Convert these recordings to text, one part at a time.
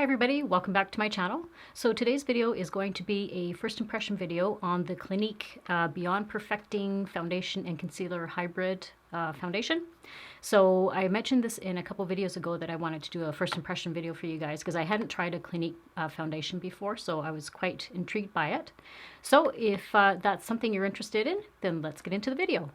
Hi everybody, welcome back to my channel. So today's video is going to be a first impression video on the Clinique Beyond Perfecting Foundation and Concealer Hybrid Foundation. So I mentioned this in a couple videos ago that I wanted to do a first impression video for you guys because I hadn't tried a Clinique foundation before, so I was quite intrigued by it. So if that's something you're interested in, then let's get into the video.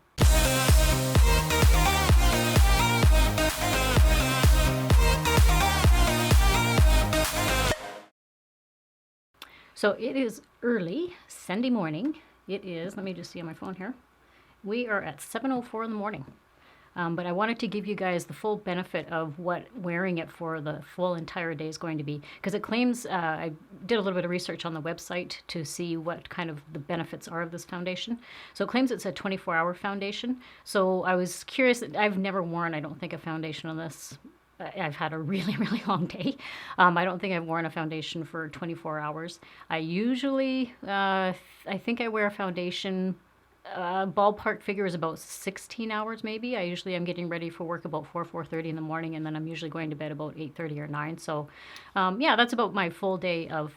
So it is early Sunday morning. It is, let me just see on my phone here. We are at 7:04 in the morning. But I wanted to give you guys the full benefit of what wearing it for the full entire day is going to be. Because it claims, I did a little bit of research on the website to see what kind of the benefits are of this foundation. So it claims it's a 24-hour foundation. So I was curious, I've never worn, I don't think, a foundation on this. I've had a really, really long day. I don't think I've worn a foundation for 24 hours. I usually, I think I wear a foundation, ballpark figure is about 16 hours maybe. I usually am getting ready for work about 4:30 in the morning, and then I'm usually going to bed about 8:30 or 9. So yeah, that's about my full day of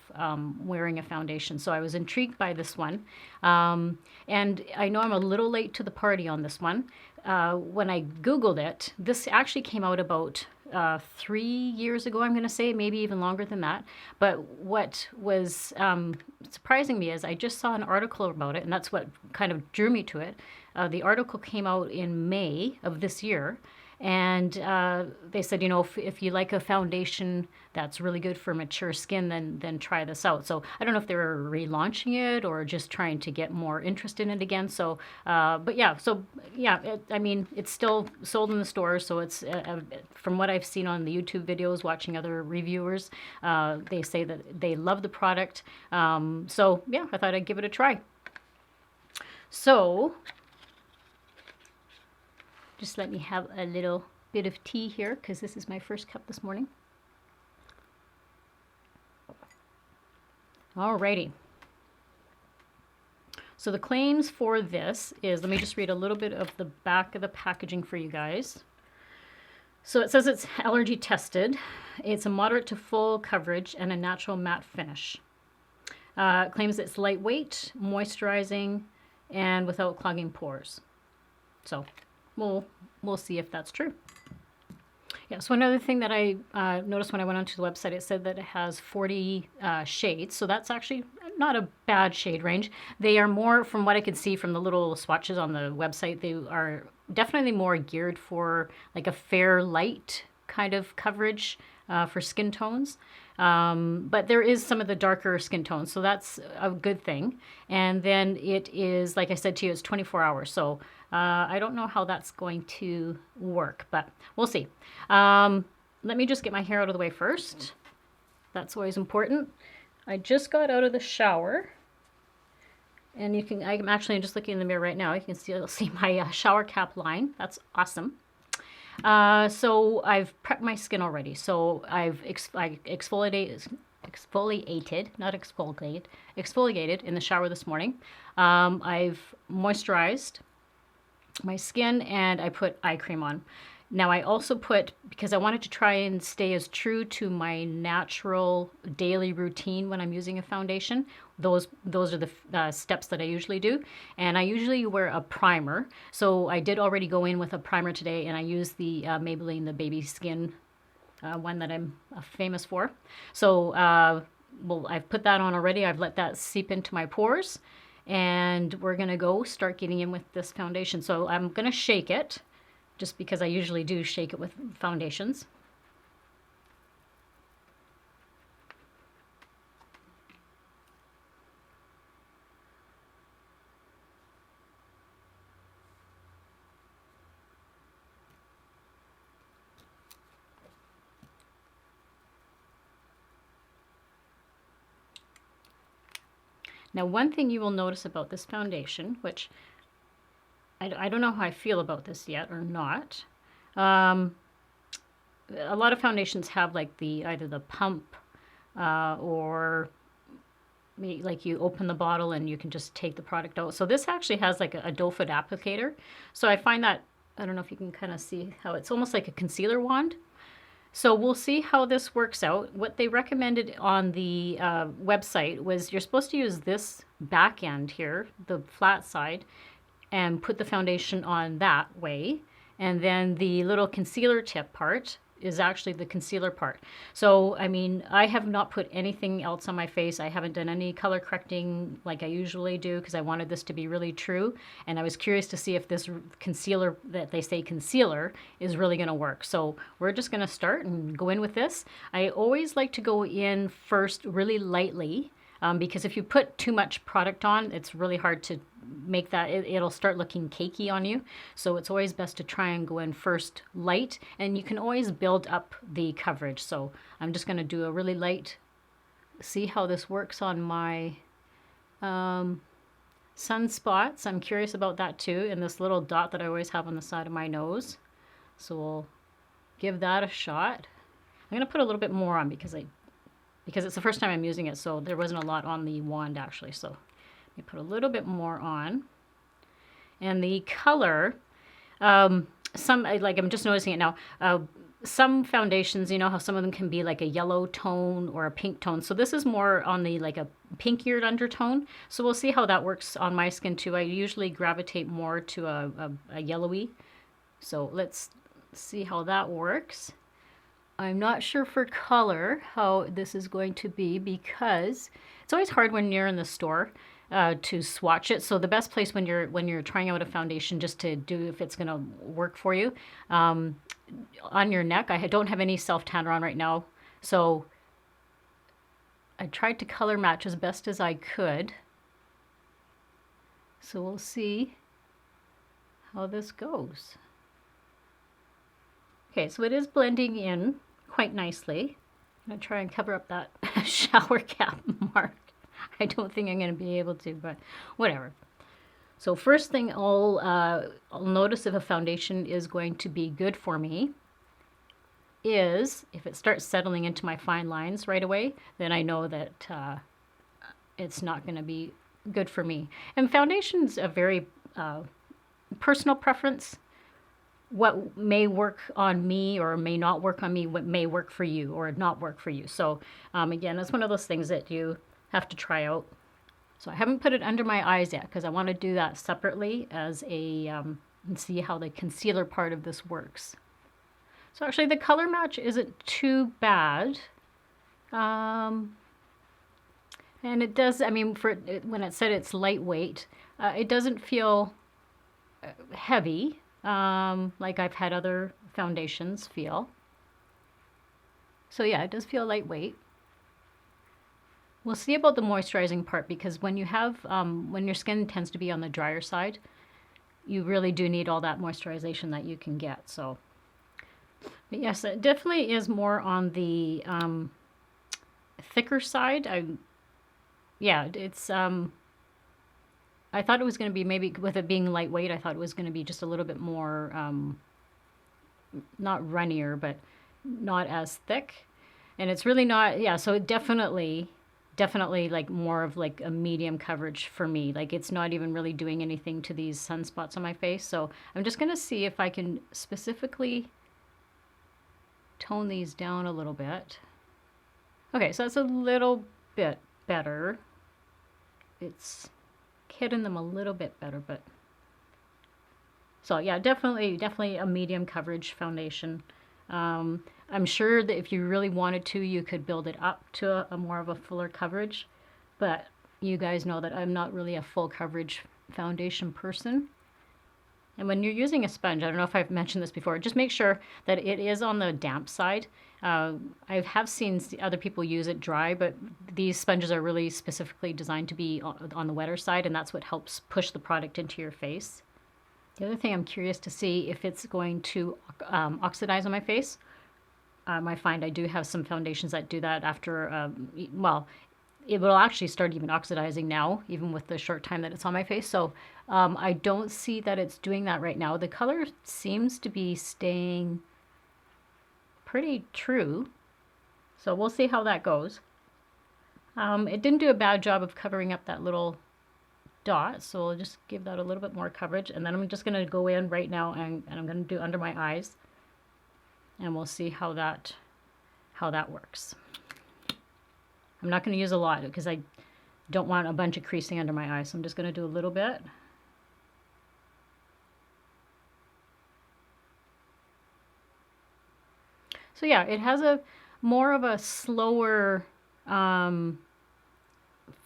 wearing a foundation. So I was intrigued by this one. And I know I'm a little late to the party on this one. When I Googled it, this actually came out about 3 years ago, I'm going to say, maybe even longer than that. But what was surprising me is I just saw an article about it, and that's what kind of drew me to it. The article came out in May of this year, and they said, you know, if you like a foundation that's really good for mature skin, then try this out. So I don't know if they were relaunching it or just trying to get more interest in it again. So, but yeah, so yeah, I mean, it's still sold in the stores. So it's, from what I've seen on the YouTube videos, watching other reviewers, they say that they love the product. So yeah, I thought I'd give it a try. So just let me have a little bit of tea here because this is my first cup this morning. Alrighty. So the claims for this is, let me just read a little bit of the back of the packaging for you guys. So it says it's allergy tested. It's a moderate to full coverage and a natural matte finish. It claims it's lightweight, moisturizing, and without clogging pores. So we'll see if that's true. Yeah, so another thing that I noticed when I went onto the website, it said that it has 40 shades. So that's actually not a bad shade range. They are more, from what I could see from the little swatches on the website, they are definitely more geared for like a fair light kind of coverage for skin tones. But there is some of the darker skin tones, so that's a good thing. And then it is, like I said to you, it's 24 hours. So I don't know how that's going to work, but we'll see. Let me just get my hair out of the way first. That's always important. I just got out of the shower, and I'm actually just looking in the mirror right now. You can see my shower cap line. That's awesome. So I've prepped my skin already. So I've exfoliated, not exfoliated, exfoliated in the shower this morning. I've moisturized my skin, and I put eye cream on. Now I also put, because I wanted to try and stay as true to my natural daily routine when I'm using a foundation. Those are the steps that I usually do. And I usually wear a primer. So I did already go in with a primer today, and I used the Maybelline, the baby skin one that I'm famous for. So well, I've put that on already. I've let that seep into my pores. And we're going to start getting in with this foundation. So I'm going to shake it, just because I usually do shake it with foundations. Now, one thing you will notice about this foundation, which I don't know how I feel about this yet or not. A lot of foundations have like either the pump or like you open the bottle and you can just take the product out. So this actually has like a doe foot applicator. So I find that, I don't know if you can kind of see how it's almost like a concealer wand. So we'll see how this works out. What they recommended on the website was you're supposed to use this back end here, the flat side, and put the foundation on that way. And then the little concealer tip part is actually the concealer part. So, I mean, I have not put anything else on my face. I haven't done any color correcting like I usually do because I wanted this to be really true. And I was curious to see if this concealer that they say concealer is really going to work. So we're just going to start and go in with this. I always like to go in first really lightly because if you put too much product on, it's really hard to make that, it'll start looking cakey on you. So it's always best to try and go in first light, and you can always build up the coverage. So I'm just going to do a really light, see how this works on my sunspots. I'm curious about that too, and this little dot that I always have on the side of my nose. So we'll give that a shot. I'm going to put a little bit more on because it's the first time I'm using it, so there wasn't a lot on the wand actually. So you put a little bit more on. And the color, I'm just noticing it now. Some foundations, you know how some of them can be like a yellow tone or a pink tone. So this is more on the like a pink-eared undertone. So we'll see how that works on my skin too. I usually gravitate more to a yellowy. So let's see how that works. I'm not sure for color how this is going to be because it's always hard when you're in the store to swatch it. So the best place when you're trying out a foundation just to do if it's going to work for you on your neck. I don't have any self tanner on right now, so I tried to color match as best as I could. So we'll see how this goes. Okay, so it is blending in quite nicely. I'm going to try and cover up that shower cap mark. I don't think I'm going to be able to, but whatever. So first thing I'll notice if a foundation is going to be good for me is if it starts settling into my fine lines right away, then I know that it's not going to be good for me. And foundation's a very personal preference. What may work on me or may not work on me, what may work for you or not work for you. So again, it's one of those things that you have to try out. So I haven't put it under my eyes yet because I want to do that separately as a and see how the concealer part of this works. So actually the color match isn't too bad. And it does, I mean, when it said it's lightweight, it doesn't feel heavy like I've had other foundations feel. So yeah, it does feel lightweight. We'll see about the moisturizing part because when you have, when your skin tends to be on the drier side, you really do need all that moisturization that you can get. So, but yes, it definitely is more on the thicker side. It's, I thought it was going to be maybe with it being lightweight, I thought it was going to be just a little bit more, not runnier, but not as thick. And it's really not, yeah, so it definitely like more of like a medium coverage for me. Like it's not even really doing anything to these sunspots on my face. So I'm just going to see if I can specifically tone these down a little bit. Okay, so that's a little bit better. It's hitting them a little bit better, but so yeah, definitely a medium coverage foundation. I'm sure that if you really wanted to, you could build it up to a more of a fuller coverage, but you guys know that I'm not really a full coverage foundation person. And when you're using a sponge, I don't know if I've mentioned this before, just make sure that it is on the damp side. I have seen other people use it dry, but these sponges are really specifically designed to be on the wetter side, and that's what helps push the product into your face. The other thing I'm curious to see if it's going to oxidize on my face. I find I do have some foundations that do that after, well, it will actually start even oxidizing now, even with the short time that it's on my face. So I don't see that it's doing that right now. The color seems to be staying pretty true. So we'll see how that goes. It didn't do a bad job of covering up that little dot, so we'll just give that a little bit more coverage. And then I'm just going to go in right now and I'm going to do under my eyes. and we'll see how that works. I'm not going to use a lot because I don't want a bunch of creasing under my eyes, so I'm just going to do a little bit. So yeah, it has a more of a slower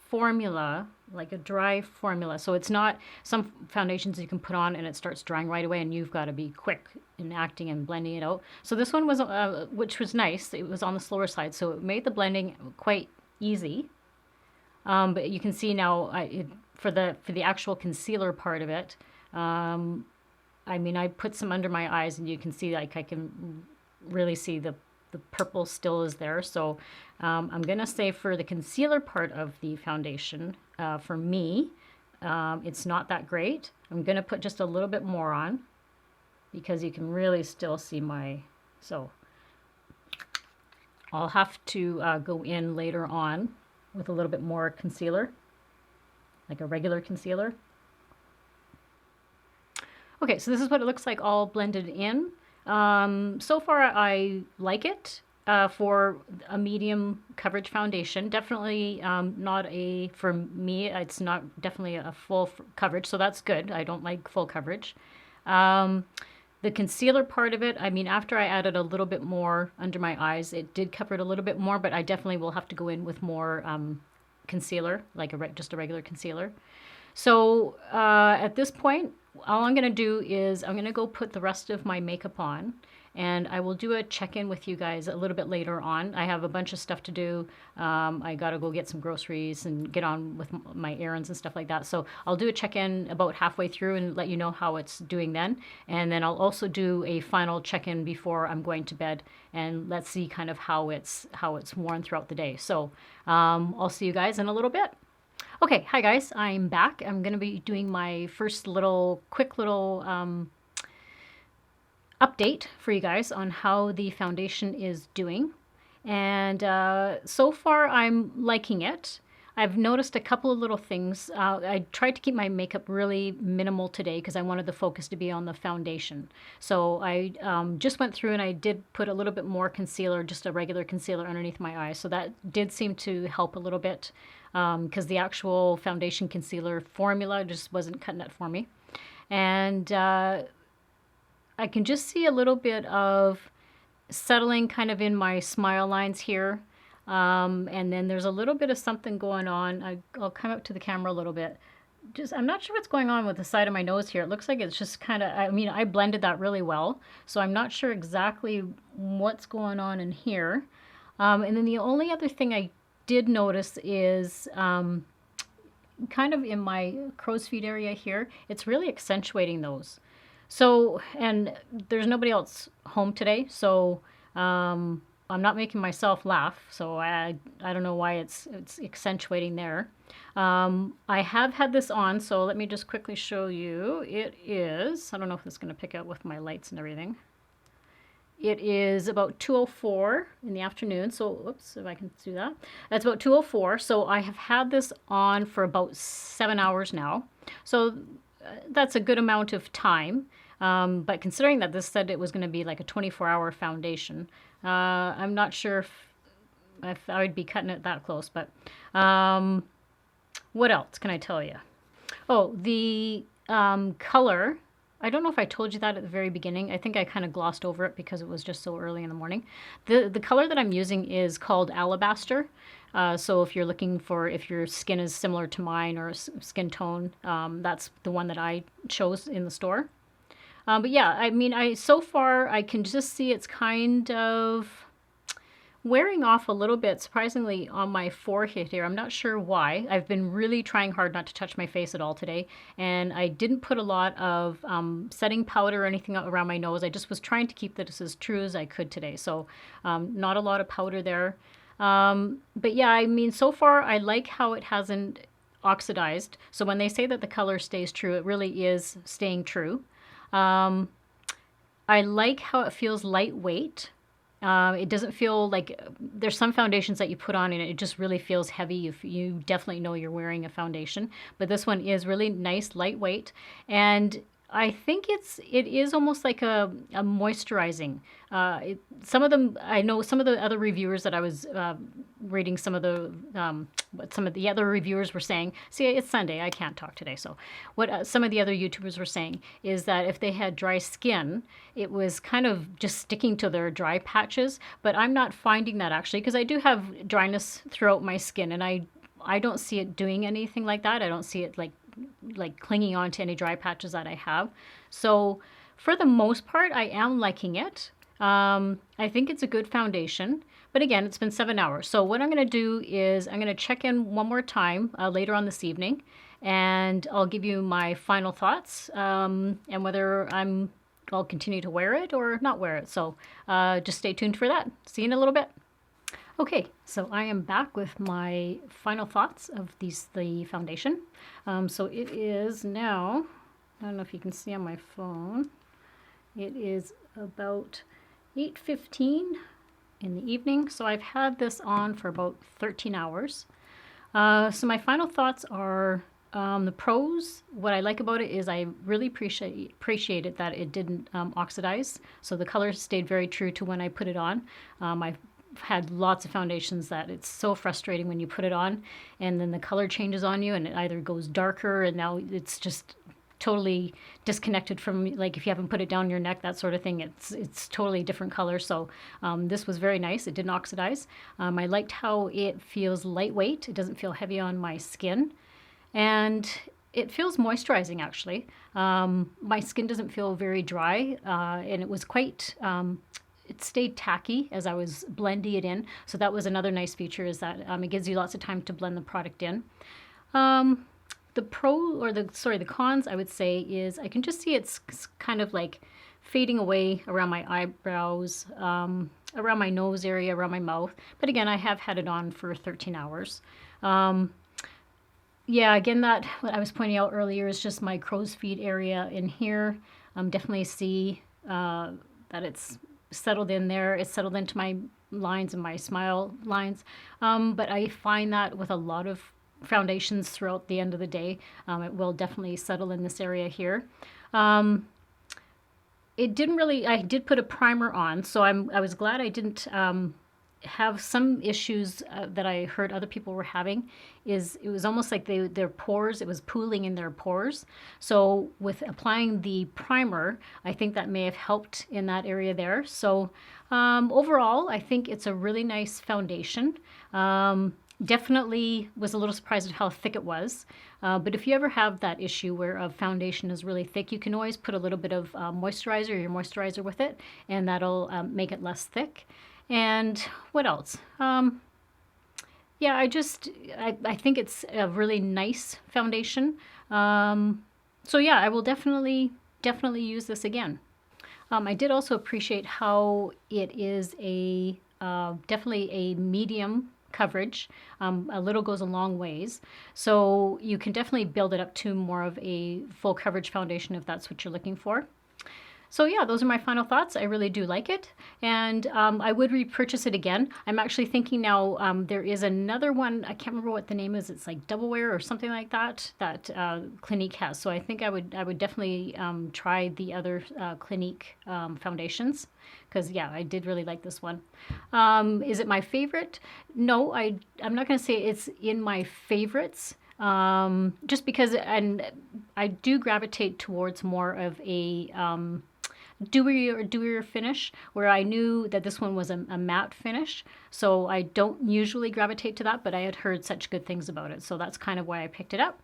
formula, like a dry formula. So it's not some foundations you can put on and it starts drying right away and you've got to be quick in acting and blending it out. So this one was, which was nice, it was on the slower side, so it made the blending quite easy. But you can see now, for the actual concealer part of it, I mean, I put some under my eyes and you can see, like, I can really see the purple still is there. So I'm going to say for the concealer part of the foundation, for me, it's not that great. I'm going to put just a little bit more on because you can really still see so I'll have to go in later on with a little bit more concealer, like a regular concealer. Okay, so this is what it looks like all blended in. So far I like it for a medium coverage foundation. Definitely not for me, it's not definitely a full coverage, so that's good. I don't like full coverage. The concealer part of it, I mean, after I added a little bit more under my eyes, it did cover it a little bit more, but I definitely will have to go in with more concealer, like just a regular concealer. So at this point, all I'm going to do is I'm going to go put the rest of my makeup on, and I will do a check-in with you guys a little bit later on. I have a bunch of stuff to do. I got to go get some groceries and get on with my errands and stuff like that. So I'll do a check-in about halfway through and let you know how it's doing then. And then I'll also do a final check-in before I'm going to bed, and let's see kind of how it's worn throughout the day. So I'll see you guys in a little bit. Okay, hi guys, I'm back. I'm going to be doing my first quick little update for you guys on how the foundation is doing. And so far I'm liking it. I've noticed a couple of little things. I tried to keep my makeup really minimal today because I wanted the focus to be on the foundation. So I just went through and I did put a little bit more concealer, just a regular concealer underneath my eyes. So that did seem to help a little bit because the actual foundation concealer formula just wasn't cutting it for me. And I can just see a little bit of settling kind of in my smile lines here. And then there's a little bit of something going on. I'll come up to the camera a little bit. I'm not sure what's going on with the side of my nose here. It looks like it's just kind of, I mean, I blended that really well, so I'm not sure exactly what's going on in here. And then the only other thing I did notice is kind of in my crow's feet area here, it's really accentuating those. So, and there's nobody else home today, so I'm not making myself laugh, so I don't know why it's accentuating there. I have had this on, so let me just quickly show you. It is, I don't know if it's going to pick out with my lights and everything. It is about 2:04 in the afternoon, so whoops, if I can do that. That's about 2:04, so I have had this on for about 7 hours now. So that's a good amount of time. But considering that this said it was going to be like a 24-hour foundation, I'm not sure if I would be cutting it that close. But what else can I tell you? Oh, the color. I don't know if I told you that at the very beginning. I think I kind of glossed over it because it was just so early in the morning. The color that I'm using is called Alabaster. So if you're looking for, if your skin is similar to mine or skin tone, that's the one that I chose in the store. But yeah, I mean, so far I can just see it's kind of wearing off a little bit, surprisingly, on my forehead here. I'm not sure why. I've been really trying hard not to touch my face at all today, and I didn't put a lot of setting powder or anything around my nose. I just was trying to keep this as true as I could today, so not a lot of powder there. But yeah, I mean, so far I like how it hasn't oxidized. So when they say that the color stays true, it really is staying true. I like how it feels lightweight. It doesn't feel like, there's some foundations that you put on and it just really feels heavy. You definitely know you're wearing a foundation, but this one is really nice, lightweight. And I think it is almost like a moisturizing. Some of them, I know some of the other reviewers that I was reading, what some of the other reviewers were saying. See, it's Sunday, I can't talk today. So what some of the other YouTubers were saying is that if they had dry skin, it was kind of just sticking to their dry patches. But I'm not finding that actually, because I do have dryness throughout my skin, and I don't see it doing anything like that. I don't see it like clinging on to any dry patches that I have. So for the most part, I am liking it. I think it's a good foundation. But again, it's been 7 hours. So what I'm going to do is I'm going to check in one more time later on this evening, and I'll give you my final thoughts and whether I'll continue to wear it or not wear it. So just stay tuned for that. See you in a little bit. Okay, so I am back with my final thoughts of the foundation. So it is now, I don't know if you can see on my phone, it is about 8:15 in the evening. So I've had this on for about 13 hours. So my final thoughts are the pros. What I like about it is I really appreciated that it didn't oxidize. So the color stayed very true to when I put it on. I've had lots of foundations that it's so frustrating when you put it on and then the color changes on you and it either goes darker and now it's just totally disconnected from, like, if you haven't put it down your neck, that sort of thing. It's totally different color. So this was very nice. It didn't oxidize. I liked how it feels lightweight. It doesn't feel heavy on my skin, and it feels moisturizing actually. My skin doesn't feel very dry, and it was quite it stayed tacky as I was blending it in. So that was another nice feature, is that it gives you lots of time to blend the product in. The cons, I would say, is I can just see it's kind of like fading away around my eyebrows, around my nose area, around my mouth. But again, I have had it on for 13 hours. Yeah, again, that what I was pointing out earlier is just my crow's feet area in here. Definitely see that it's settled in there. It's settled into my lines and my smile lines. But I find that with a lot of foundations throughout the end of the day, it will definitely settle in this area here. It didn't really, I did put a primer on, so I was glad I didn't have some issues that I heard other people were having. It was almost like their pores, it was pooling in their pores. So with applying the primer, I think that may have helped in that area there. So overall, I think it's a really nice foundation. Definitely was a little surprised at how thick it was. But if you ever have that issue where a foundation is really thick, you can always put a little bit of moisturizer, your moisturizer with it, and that'll make it less thick. And what else? Yeah, I think it's a really nice foundation. So yeah, I will definitely use this again. I did also appreciate how it is definitely a medium coverage. A little goes a long ways. So you can definitely build it up to more of a full coverage foundation if that's what you're looking for. So yeah, those are my final thoughts. I really do like it, and I would repurchase it again. I'm actually thinking now there is another one, I can't remember what the name is. It's like Double Wear or something like that, that Clinique has. So I think I would definitely try the other Clinique foundations, because yeah, I did really like this one. Is it my favorite? No, I'm not going to say it's in my favorites. Just because, and I do gravitate towards more of a dewier finish, where I knew that this one was a matte finish, so I don't usually gravitate to that, but I had heard such good things about it, so that's kind of why I picked it up.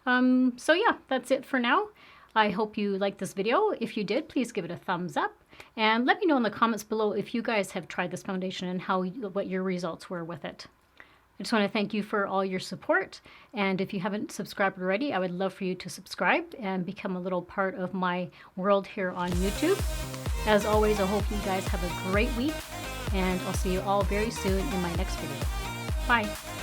So yeah, that's it for now. I hope you liked this video. If you did, please give it a thumbs up, and let me know in the comments below if you guys have tried this foundation and what your results were with it. I just want to thank you for all your support, and if you haven't subscribed already, I would love for you to subscribe and become a little part of my world here on YouTube. As always, I hope you guys have a great week, and I'll see you all very soon in my next video. Bye!